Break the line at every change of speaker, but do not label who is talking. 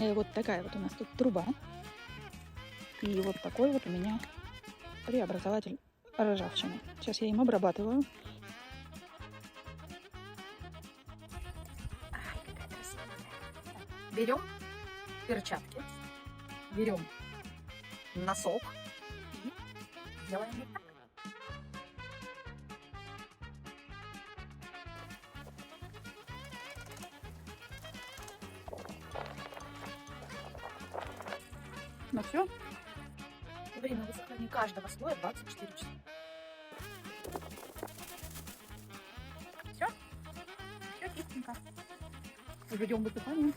Вот такая вот у нас тут труба. И вот такой вот у меня преобразователь ржавчины. Сейчас я им обрабатываю.
Ай, какая красивая. Берем перчатки, берем носок и делаем вот так.
Ну все.
Время высыхания каждого слоя 24 часа. Все чистенько.
Ждем высыхания.